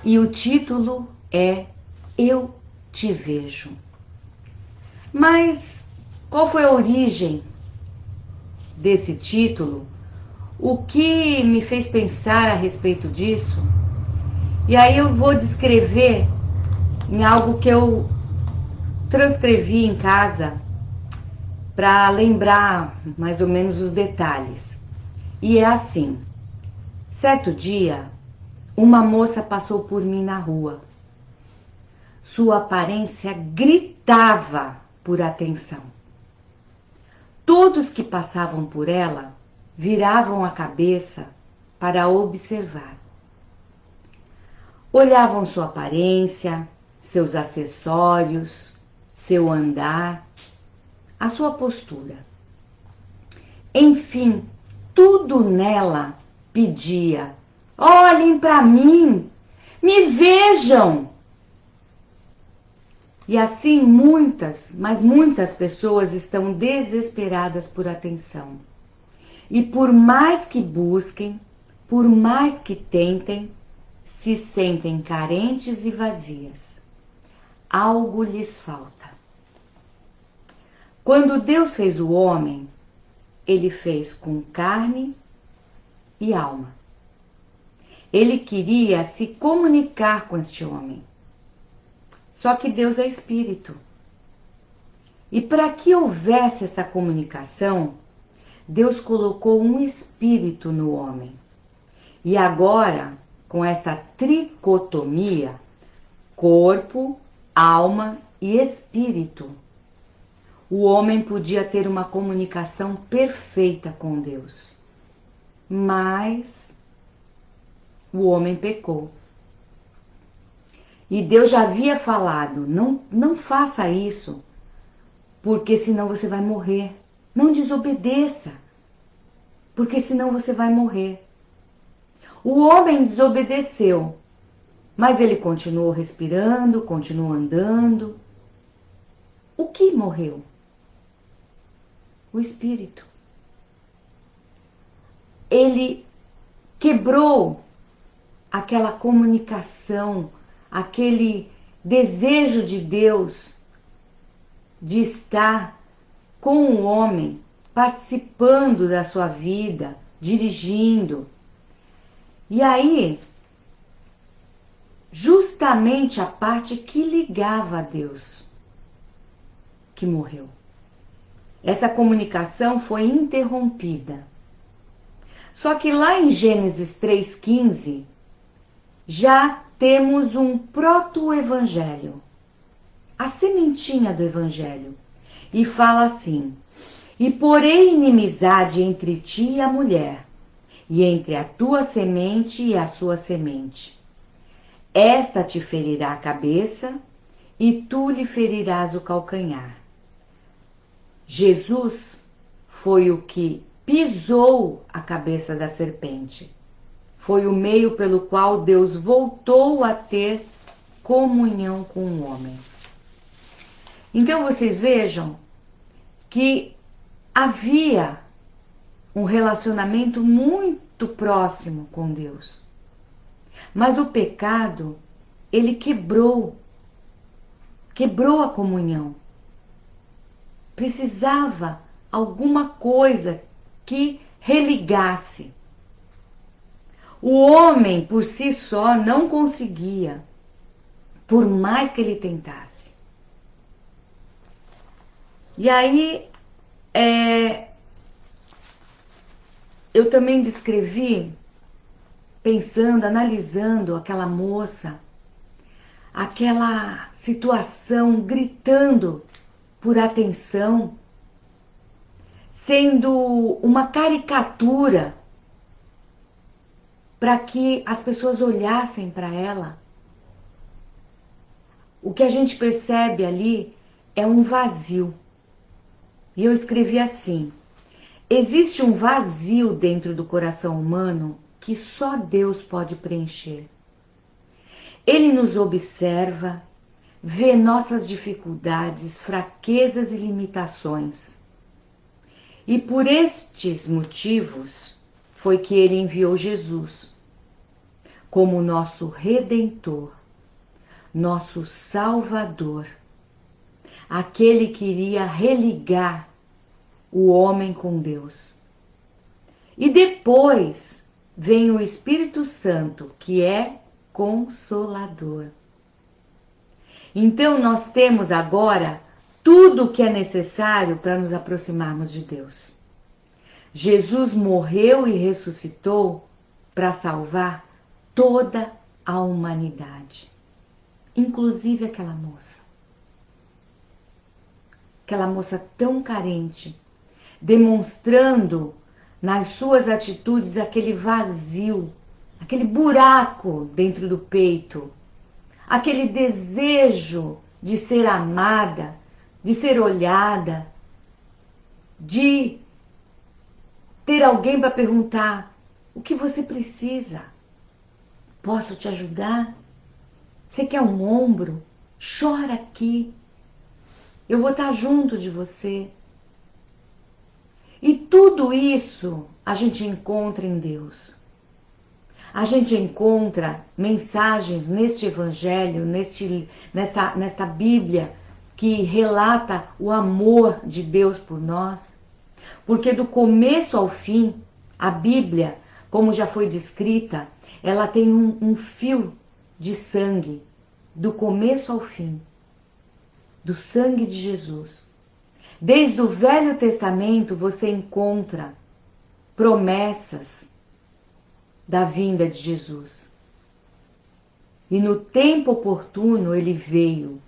e o título é Eu Te Vejo. Mas qual foi a origem desse título? O que me fez pensar a respeito disso? E aí eu vou descrever em algo que eu transcrevi em casa para lembrar mais ou menos os detalhes. E é assim: certo dia, uma moça passou por mim na rua. Sua aparência gritava por atenção. Todos que passavam por ela viravam a cabeça para observar. Olhavam sua aparência, seus acessórios, seu andar, a sua postura. Enfim, tudo nela pedia: olhem para mim, me vejam. E assim mas muitas pessoas estão desesperadas por atenção. E por mais que busquem, por mais que tentem, se sentem carentes e vazias. Algo lhes falta. Quando Deus fez o homem, Ele fez com carne e alma. Ele queria se comunicar com este homem. Só que Deus é espírito. E para que houvesse essa comunicação, Deus colocou um espírito no homem. E agora, com esta tricotomia, corpo, alma e espírito, o homem podia ter uma comunicação perfeita com Deus. Mas o homem pecou. E Deus já havia falado: não faça isso, porque senão você vai morrer. Não desobedeça, porque senão você vai morrer. O homem desobedeceu, mas ele continuou respirando, continuou andando. O que morreu? O espírito. Ele quebrou aquela comunicação, aquele desejo de Deus de estar com o homem, participando da sua vida, dirigindo. E aí, justamente a parte que ligava a Deus, que morreu. Essa comunicação foi interrompida. Só que lá em Gênesis 3,15, já temos um proto-evangelho, a sementinha do evangelho, e fala assim: e porém inimizade entre ti e a mulher, e entre a tua semente e a sua semente. Esta te ferirá a cabeça, e tu lhe ferirás o calcanhar. Jesus foi o que pisou a cabeça da serpente. Foi o meio pelo qual Deus voltou a ter comunhão com o homem. Então vocês vejam que havia um relacionamento muito próximo com Deus. Mas o pecado, ele quebrou a comunhão. Precisava alguma coisa que religasse. O homem por si só não conseguia, por mais que ele tentasse. E aí, eu também descrevi, pensando, analisando aquela moça, aquela situação, gritando por atenção, sendo uma caricatura para que as pessoas olhassem para ela. O que a gente percebe ali é um vazio. E eu escrevi assim: existe um vazio dentro do coração humano que só Deus pode preencher. Ele nos observa, vê nossas dificuldades, fraquezas e limitações. E por estes motivos foi que ele enviou Jesus. como nosso Redentor, nosso Salvador, aquele que iria religar o homem com Deus. E depois vem o Espírito Santo, que é Consolador. Então nós temos agora tudo o que é necessário para nos aproximarmos de Deus. Jesus morreu e ressuscitou para salvar toda a humanidade, inclusive aquela moça. Aquela moça tão carente, demonstrando nas suas atitudes aquele vazio, aquele buraco dentro do peito, aquele desejo de ser amada, de ser olhada, de ter alguém para perguntar: o que você precisa? Posso te ajudar? Você quer um ombro? Chora aqui. Eu vou estar junto de você. E tudo isso a gente encontra em Deus. A gente encontra mensagens neste Evangelho, nesta Bíblia, que relata o amor de Deus por nós. Porque do começo ao fim, a Bíblia, como já foi descrita, ela tem um fio de sangue, do começo ao fim, do sangue de Jesus. Desde o Velho Testamento você encontra promessas da vinda de Jesus. E no tempo oportuno ele veio.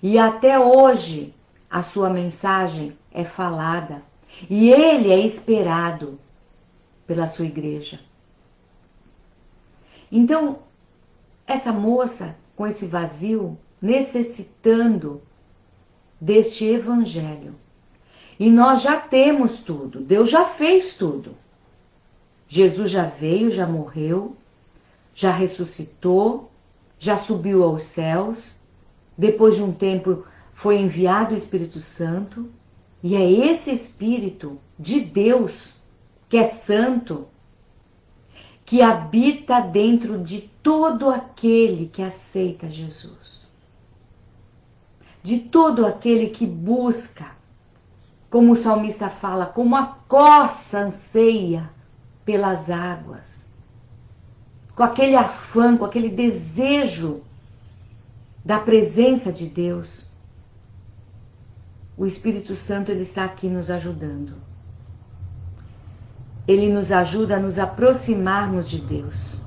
E até hoje a sua mensagem é falada. E ele é esperado pela sua igreja. Então, essa moça com esse vazio, necessitando deste Evangelho. E nós já temos tudo, Deus já fez tudo. Jesus já veio, já morreu, já ressuscitou, já subiu aos céus, depois de um tempo foi enviado o Espírito Santo, e é esse Espírito de Deus, que é santo, que habita dentro de todo aquele que aceita Jesus. De todo aquele que busca, como o salmista fala, como a corça anseia pelas águas, com aquele afã, com aquele desejo da presença de Deus. O Espírito Santo, ele está aqui nos ajudando. Ele nos ajuda a nos aproximarmos de Deus.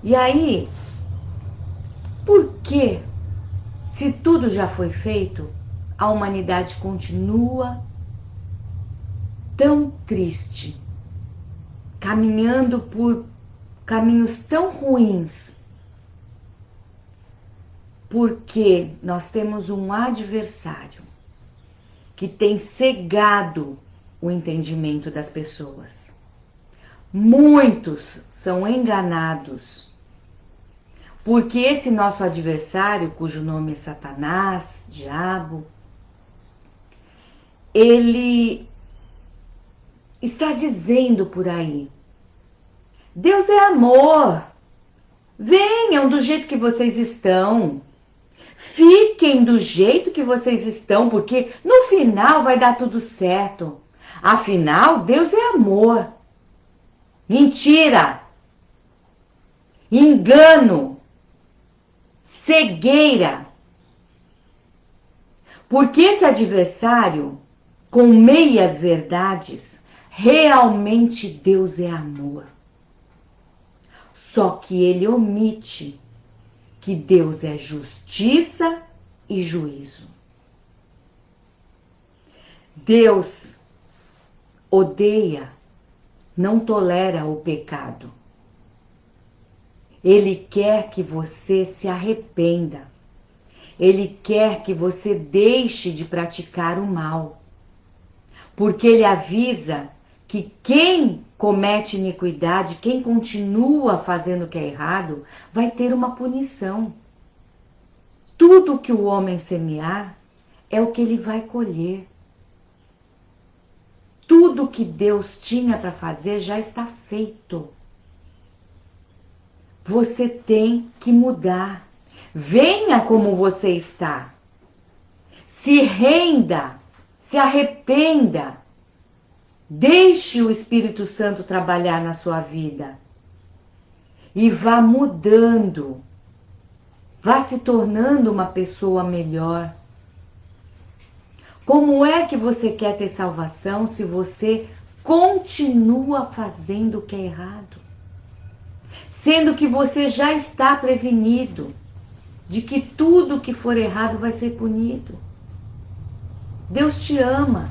E aí, por que, se tudo já foi feito, a humanidade continua tão triste, caminhando por caminhos tão ruins? Porque nós temos um adversário que tem cegado o entendimento das pessoas. Muitos são enganados, porque esse nosso adversário, cujo nome é Satanás, Diabo, ele está dizendo por aí: Deus é amor, venham do jeito que vocês estão, fiquem do jeito que vocês estão, porque no final vai dar tudo certo. Afinal, Deus é amor. Mentira! Engano! Cegueira! Porque esse adversário, com meias verdades, realmente Deus é amor. Só que ele omite que Deus é justiça e juízo. Deus odeia, não tolera o pecado. Ele quer que você se arrependa. Ele quer que você deixe de praticar o mal. Porque ele avisa que quem comete iniquidade, quem continua fazendo o que é errado, vai ter uma punição. Tudo que o homem semear é o que ele vai colher. Tudo que Deus tinha para fazer já está feito. Você tem que mudar. Venha como você está. Se renda, se arrependa. Deixe o Espírito Santo trabalhar na sua vida. E vá mudando. Vá se tornando uma pessoa melhor. Como é que você quer ter salvação se você continua fazendo o que é errado? Sendo que você já está prevenido de que tudo que for errado vai ser punido. Deus te ama.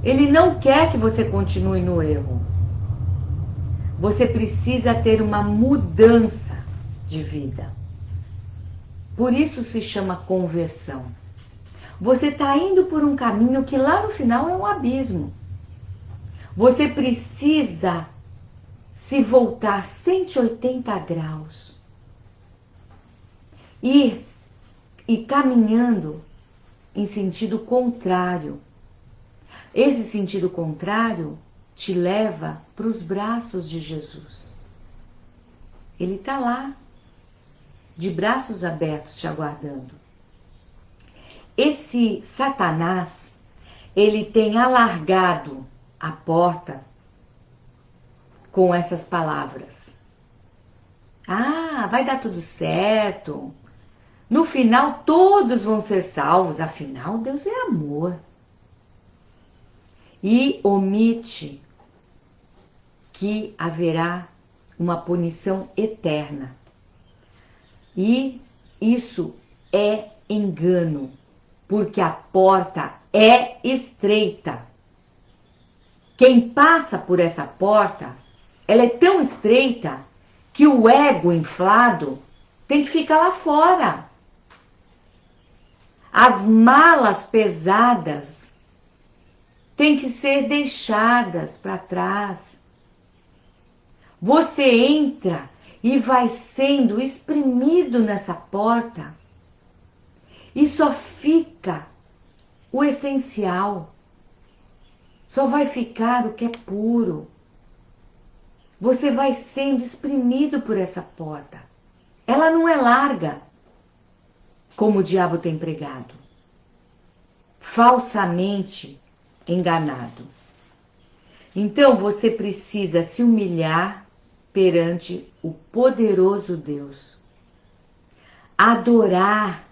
Ele não quer que você continue no erro. Você precisa ter uma mudança de vida. Por isso se chama conversão. Você está indo por um caminho que lá no final é um abismo. Você precisa se voltar 180 graus. Ir e caminhando em sentido contrário. Esse sentido contrário te leva para os braços de Jesus. Ele está lá, de braços abertos, te aguardando. Esse Satanás, ele tem alargado a porta com essas palavras. Ah, vai dar tudo certo. No final todos vão ser salvos, afinal Deus é amor. E omite que haverá uma punição eterna. E isso é engano, porque a porta é estreita. Quem passa por essa porta, ela é tão estreita que o ego inflado tem que ficar lá fora. As malas pesadas têm que ser deixadas para trás. Você entra e vai sendo espremido nessa porta e só fica o essencial. Só vai ficar o que é puro. Você vai sendo espremido por essa porta. Ela não é larga, como o diabo tem pregado. Falsamente enganado. Então você precisa se humilhar perante o poderoso Deus. Adorar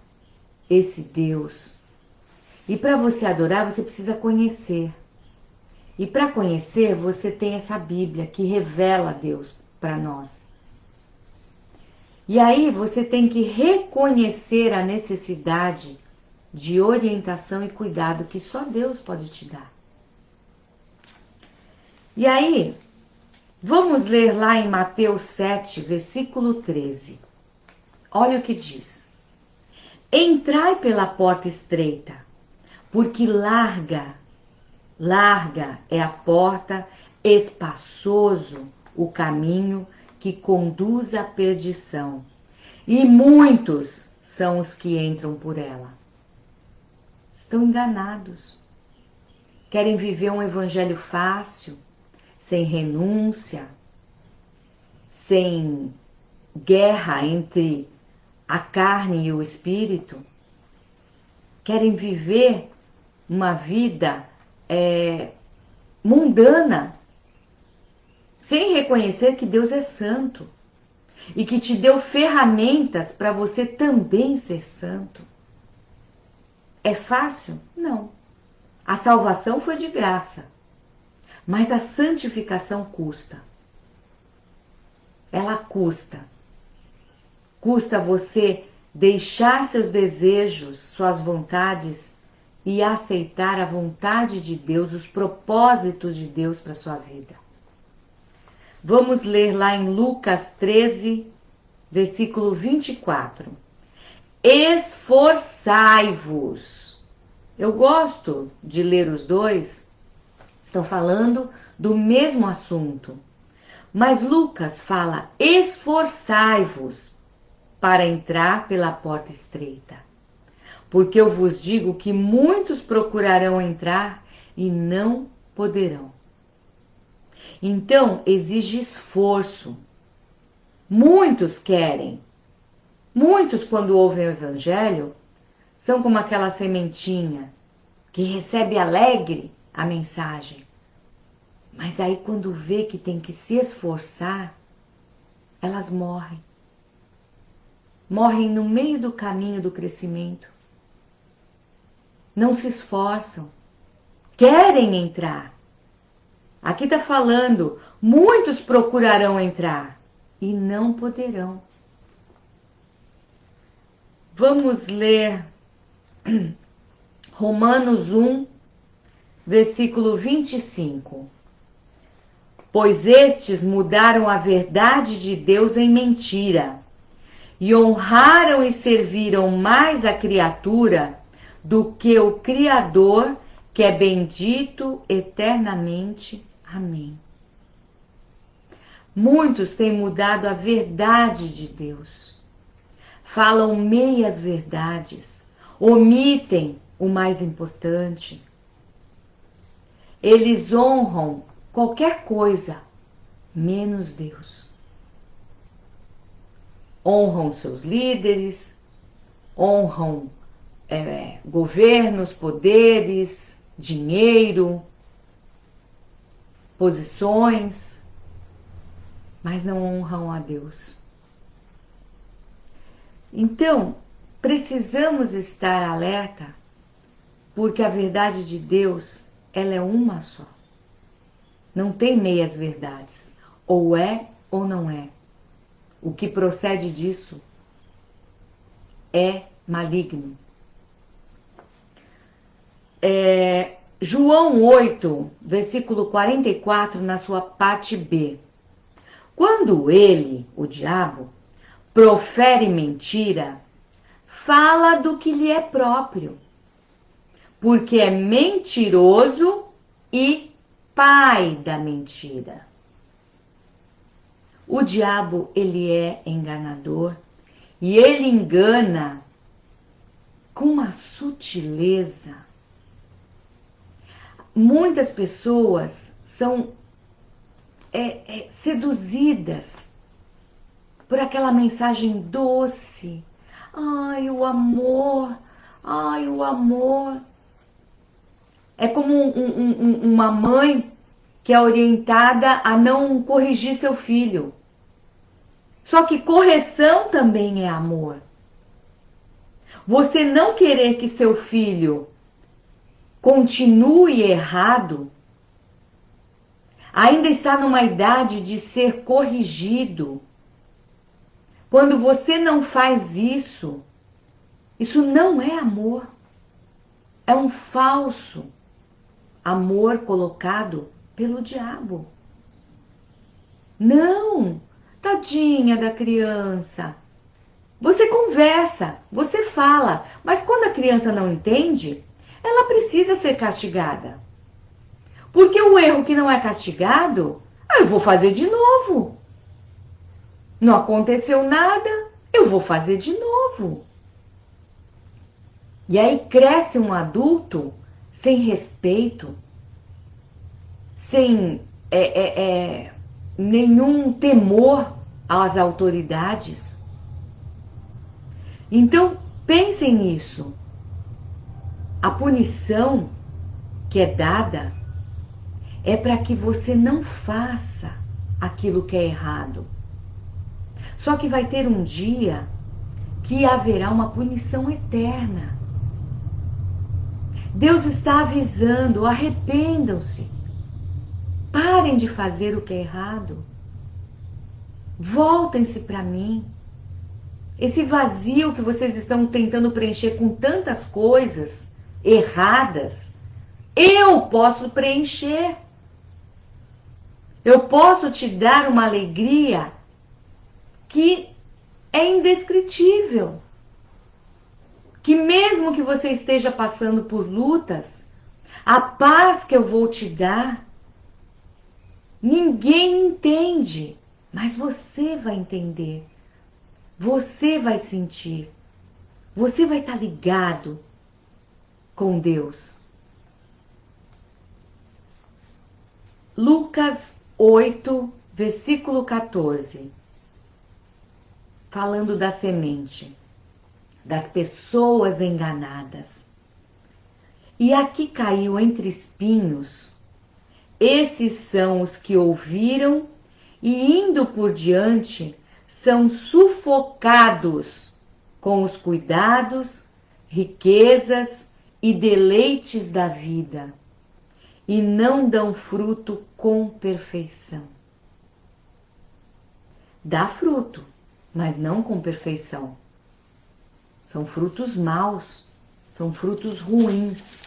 esse Deus. E para você adorar, você precisa conhecer. E para conhecer, você tem essa Bíblia que revela Deus para nós. E aí você tem que reconhecer a necessidade de orientação e cuidado que só Deus pode te dar. E aí, vamos ler lá em Mateus 7, versículo 13. Olha o que diz. Entrai pela porta estreita, porque larga é a porta, espaçoso o caminho que conduz à perdição, e muitos são os que entram por ela. Estão enganados. Querem viver um evangelho fácil, sem renúncia, sem guerra entre a carne e o espírito. Querem viver uma vida mundana, sem reconhecer que Deus é santo e que te deu ferramentas para você também ser santo. É fácil? Não. A salvação foi de graça, mas a santificação custa. Ela custa. Custa você deixar seus desejos, suas vontades e aceitar a vontade de Deus, os propósitos de Deus para a sua vida. Vamos ler lá em Lucas 13, versículo 24. Esforçai-vos. Eu gosto de ler os dois, estão falando do mesmo assunto. Mas Lucas fala, esforçai-vos para entrar pela porta estreita. Porque eu vos digo que muitos procurarão entrar e não poderão. Então, exige esforço. Muitos querem. Muitos, quando ouvem o Evangelho, são como aquela sementinha que recebe alegre a mensagem. Mas aí, quando vê que tem que se esforçar, elas morrem. Morrem no meio do caminho do crescimento. Não se esforçam. Querem entrar. Aqui está falando, muitos procurarão entrar e não poderão. Vamos ler Romanos 1, versículo 25. Pois estes mudaram a verdade de Deus em mentira, e honraram e serviram mais a criatura do que o Criador, que é bendito eternamente. Amém. Muitos têm mudado a verdade de Deus. Falam meias verdades, omitem o mais importante. Eles honram qualquer coisa, menos Deus. Honram seus líderes, honram governos, poderes, dinheiro, posições, mas não honram a Deus. Então, precisamos estar alerta, porque a verdade de Deus, ela é uma só. Não tem meias verdades. Ou é ou não é. O que procede disso é maligno. João 8, versículo 44, na sua parte B. Quando ele, o diabo, profere mentira, fala do que lhe é próprio, porque é mentiroso e pai da mentira. O diabo, ele é enganador e ele engana com uma sutileza. Muitas pessoas são seduzidas por aquela mensagem doce. Ai, o amor, ai, o amor. É como uma mãe que é orientada a não corrigir seu filho. Só que correção também é amor. Você não querer que seu filho continue errado, ainda está numa idade de ser corrigido. Quando você não faz isso, isso não é amor. É um falso amor colocado pelo diabo. Não, tadinha da criança. Você conversa, você fala, mas quando a criança não entende, ela precisa ser castigada. Porque o erro que não é castigado, eu vou fazer de novo. Não aconteceu nada, eu vou fazer de novo. E aí cresce um adulto sem respeito, sem nenhum temor às autoridades. Então, pensem nisso. A punição que é dada é para que você não faça aquilo que é errado. Só que vai ter um dia que haverá uma punição eterna. Deus está avisando, arrependam-se. Parem de fazer o que é errado. Voltem-se para mim. Esse vazio que vocês estão tentando preencher com tantas coisas erradas, eu posso preencher. Eu posso te dar uma alegria que é indescritível. Que mesmo que você esteja passando por lutas, a paz que eu vou te dar, ninguém entende, mas você vai entender. Você vai sentir. Você vai estar ligado com Deus. Lucas 8, versículo 14. falando da semente, das pessoas enganadas. E aqui caiu entre espinhos. Esses são os que ouviram e, indo por diante, são sufocados com os cuidados, riquezas e deleites da vida, e não dão fruto com perfeição. Dá fruto, mas não com perfeição. São frutos maus, são frutos ruins.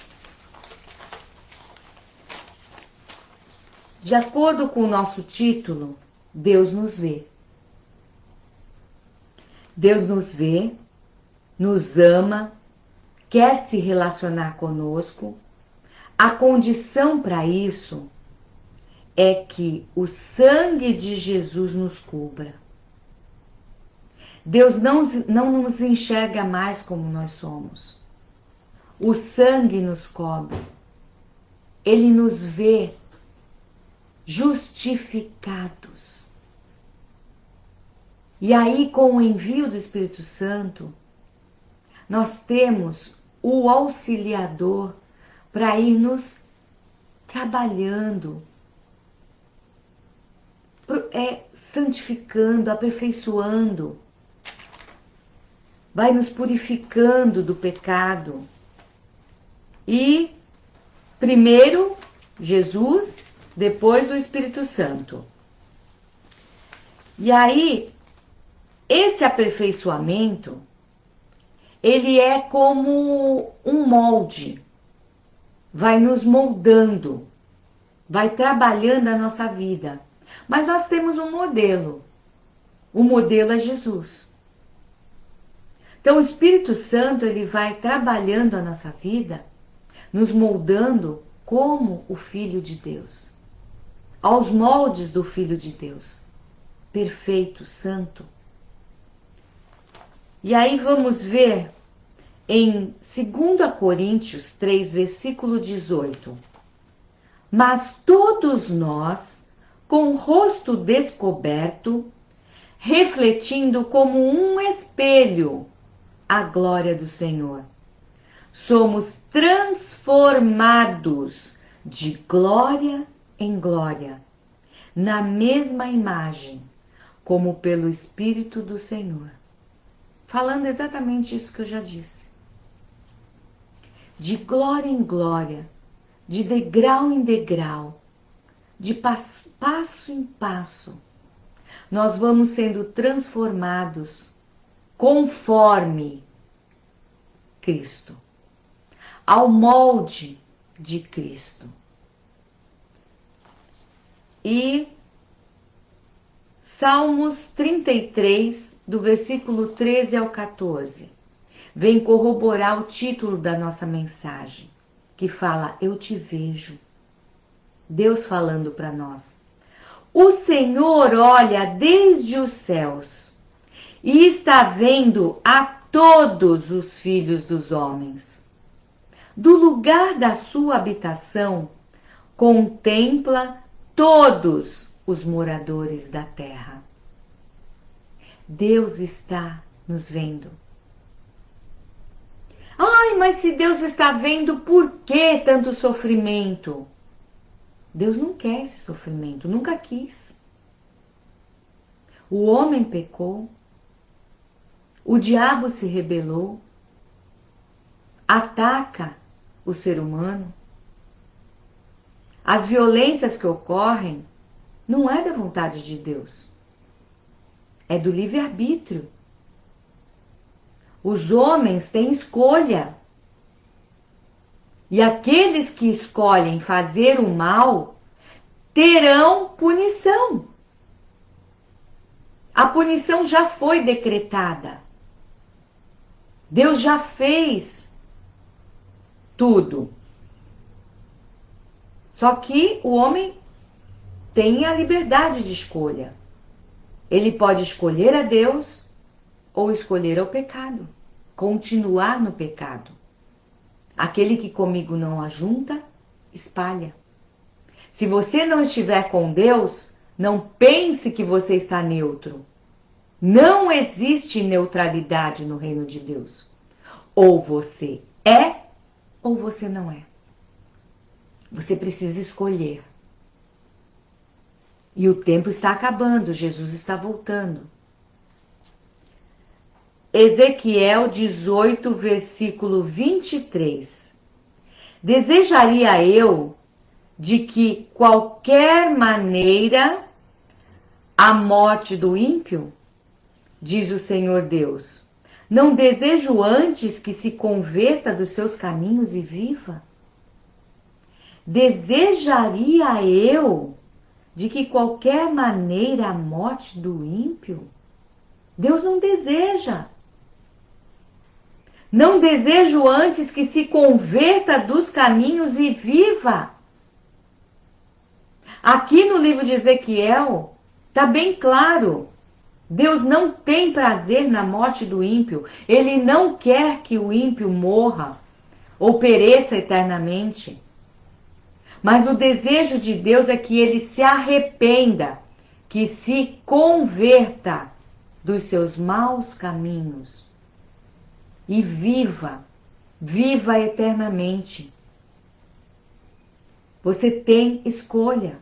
De acordo com o nosso título, Deus nos vê. Deus nos vê, nos ama, quer se relacionar conosco. A condição para isso é que o sangue de Jesus nos cubra. Deus não nos enxerga mais como nós somos. O sangue nos cobre. Ele nos vê justificados. E aí, com o envio do Espírito Santo, nós temos o auxiliador para ir nos trabalhando, santificando, aperfeiçoando, vai nos purificando do pecado. E primeiro Jesus, depois o Espírito Santo. E aí, esse aperfeiçoamento, ele é como um molde, vai nos moldando, vai trabalhando a nossa vida. Mas nós temos um modelo, o modelo é Jesus. Então o Espírito Santo, ele vai trabalhando a nossa vida, nos moldando como o Filho de Deus, aos moldes do Filho de Deus, perfeito, santo. E aí vamos ver em 2 Coríntios 3, versículo 18. Mas todos nós, com o rosto descoberto, refletindo como um espelho a glória do Senhor, somos transformados de glória em glória, na mesma imagem, como pelo Espírito do Senhor. Falando exatamente isso que eu já disse. De glória em glória, de degrau em degrau, de passo em passo, nós vamos sendo transformados conforme Cristo, ao molde de Cristo. E Salmos 33, do versículo 13 ao 14, vem corroborar o título da nossa mensagem, que fala, eu te vejo. Deus falando para nós. O Senhor olha desde os céus e está vendo a todos os filhos dos homens. Do lugar da sua habitação, contempla todos os moradores da terra. Deus está nos vendo. Ai, mas se Deus está vendo, por que tanto sofrimento? Deus não quer esse sofrimento, nunca quis. O homem pecou, o diabo se rebelou, ataca o ser humano. As violências que ocorrem não é da vontade de Deus, é do livre-arbítrio. Os homens têm escolha. E aqueles que escolhem fazer o mal terão punição. A punição já foi decretada. Deus já fez tudo. Só que o homem tem a liberdade de escolha. Ele pode escolher a Deus ou escolher o pecado, continuar no pecado. Aquele que comigo não ajunta, espalha. Se você não estiver com Deus, não pense que você está neutro. Não existe neutralidade no reino de Deus. Ou você é, ou você não é. Você precisa escolher. E o tempo está acabando, Jesus está voltando. Ezequiel 18, versículo 23. Desejaria eu de que qualquer maneira a morte do ímpio? Diz o Senhor Deus. Não desejo antes que se converta dos seus caminhos e viva? Desejaria eu de que qualquer maneira a morte do ímpio? Deus não deseja. Não desejo antes que se converta dos caminhos e viva. Aqui no livro de Ezequiel, está bem claro. Deus não tem prazer na morte do ímpio. Ele não quer que o ímpio morra ou pereça eternamente. Mas o desejo de Deus é que ele se arrependa, que se converta dos seus maus caminhos e viva eternamente. Você tem escolha.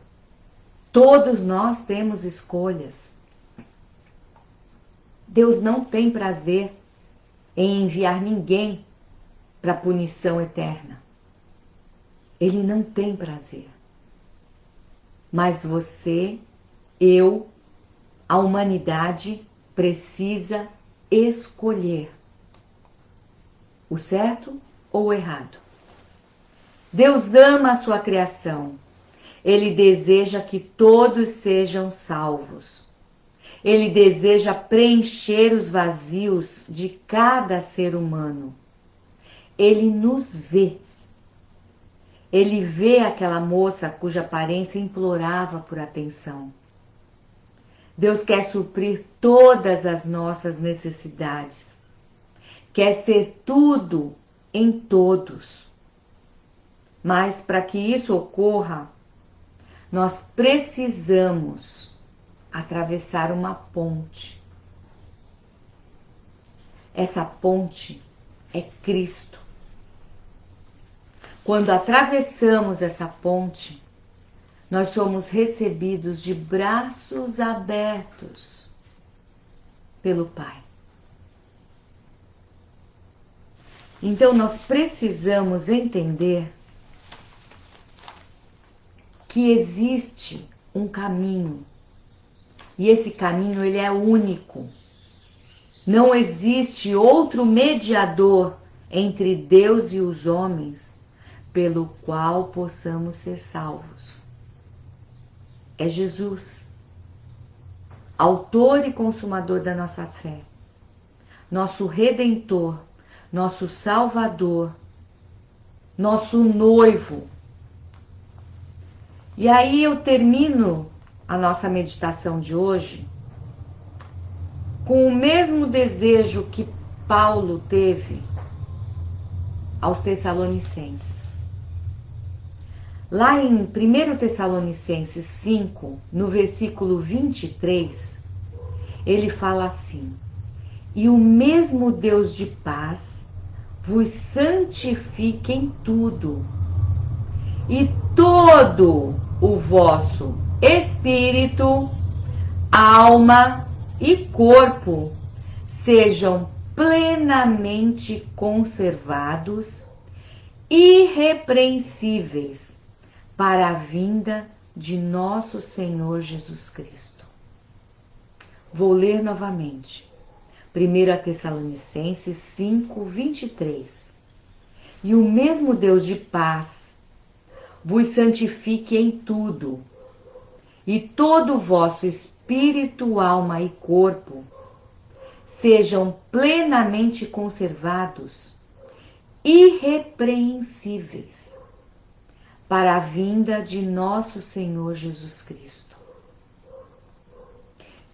Todos nós temos escolhas. Deus não tem prazer em enviar ninguém para a punição eterna. Ele não tem prazer. Mas você, eu, a humanidade precisa escolher o certo ou o errado. Deus ama a sua criação. Ele deseja que todos sejam salvos. Ele deseja preencher os vazios de cada ser humano. Ele nos vê. Ele vê aquela moça cuja aparência implorava por atenção. Deus quer suprir todas as nossas necessidades. Quer ser tudo em todos. Mas para que isso ocorra, nós precisamos atravessar uma ponte. Essa ponte é Cristo. Quando atravessamos essa ponte, nós somos recebidos de braços abertos pelo Pai. Então nós precisamos entender que existe um caminho. E esse caminho ele é único. Não existe outro mediador entre Deus e os homens pelo qual possamos ser salvos. É Jesus, autor e consumador da nossa fé, nosso Redentor, nosso Salvador, nosso noivo. E aí eu termino a nossa meditação de hoje com o mesmo desejo que Paulo teve aos Tessalonicenses. Lá em 1 Tessalonicenses 5, no versículo 23, ele fala assim: e o mesmo Deus de paz vos santifique em tudo, e todo o vosso espírito, alma e corpo sejam plenamente conservados, irrepreensíveis, para a vinda de nosso Senhor Jesus Cristo. Vou ler novamente. 1 Tessalonicenses 5, 23. E o mesmo Deus de paz vos santifique em tudo, e todo o vosso espírito, alma e corpo sejam plenamente conservados, irrepreensíveis, para a vinda de nosso Senhor Jesus Cristo.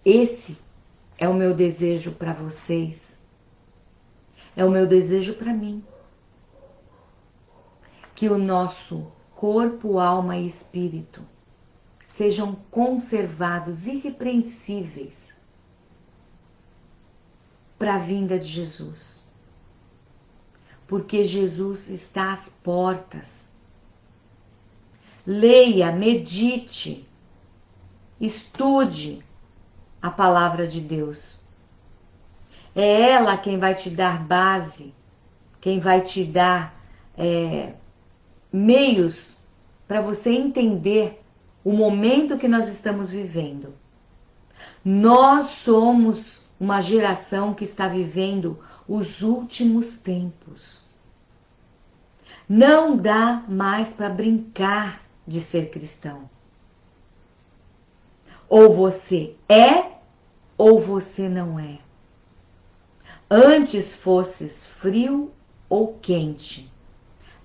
Esse é o meu desejo para vocês, é o meu desejo para mim, que o nosso corpo, alma e espírito sejam conservados, irrepreensíveis, para a vinda de Jesus. Porque Jesus está às portas. Leia, medite, estude a palavra de Deus. É ela quem vai te dar base, quem vai te dar meios para você entender o momento que nós estamos vivendo. Nós somos uma geração que está vivendo os últimos tempos. Não dá mais para brincar de ser cristão. Ou você é, ou você não é. Antes fosses frio ou quente,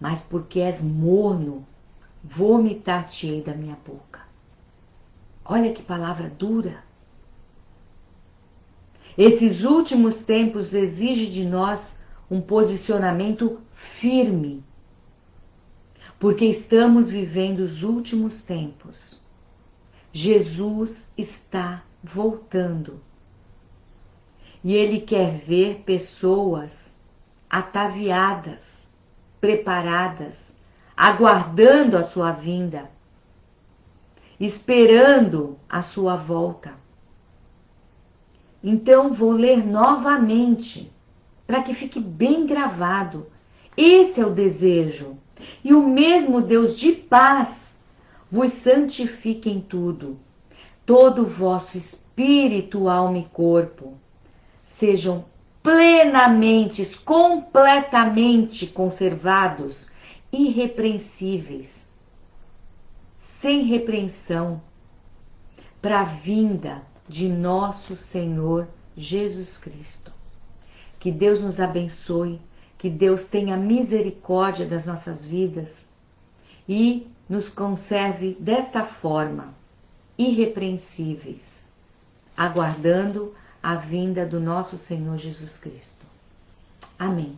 mas porque és morno, vomitar-te-ei da minha boca. Olha que palavra dura. Esses últimos tempos exigem de nós um posicionamento firme, porque estamos vivendo os últimos tempos. Jesus está voltando. E Ele quer ver pessoas ataviadas, preparadas, aguardando a sua vinda, esperando a sua volta. Então vou ler novamente, para que fique bem gravado. Esse é o desejo. E o mesmo Deus de paz vos santifique em tudo. Todo o vosso espírito, alma e corpo sejam plenamente, completamente conservados, irrepreensíveis, sem repreensão, para a vinda de nosso Senhor Jesus Cristo. Que Deus nos abençoe, que Deus tenha misericórdia das nossas vidas e nos conserve desta forma, irrepreensíveis, aguardando a vinda do nosso Senhor Jesus Cristo. Amém.